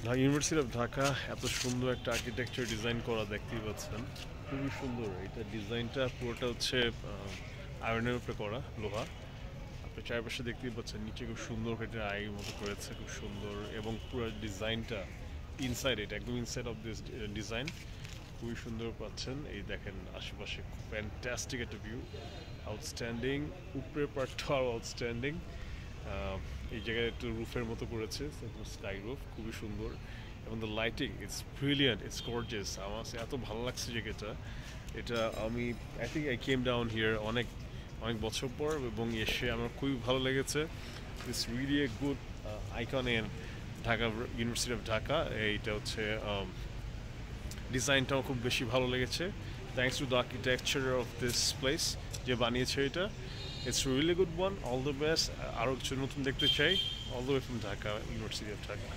University of Dhaka এত সুন্দর একটা আর্কিটেকচার ডিজাইন করা দেখতেই পাচ্ছেন, খুবই সুন্দর। এটা ডিজাইনটা পুরোটা হচ্ছে আয়রনের উপরে করা, লোহা। আপনি চারপাশে দেখতেই পাচ্ছেন, নিচে খুব সুন্দর একটা আইয়ের মতো করেছে, খুব সুন্দর। এবং পুরো ডিজাইনটা ইনসাইড, এটা একদম ইনসাইড অফ দিস ডিজাইন খুবই সুন্দর পাচ্ছেন। এই দেখেন আশেপাশে ফ্যান্টাস্টিক একটা ভিউ, আউটস্ট্যান্ডিং। উপরের পার্টটাও আউটস্ট্যান্ডিং। এই জায়গায় একটু রুফের মতো করেছে, স্কাই রুফ, খুবই সুন্দর। এবং the lighting it's brilliant, it's gorgeous. আমার এত ভালো লাগছে জায়গাটা। এটা আমি I think I came down here অনেক অনেক বছর পর, এবং এসে আমার খুবই ভালো লেগেছে। It's really a good icon in Dhaka, university of Dhaka. এইটা হচ্ছে ডিজাইনটাও খুব বেশি ভালো লেগেছে। Thanks to the architecture of this place, যে বানিয়েছে এটা। It's really good one. All the best. আরও কিছু নতুন দেখতে চাই। All the way from Dhaka, university of Dhaka.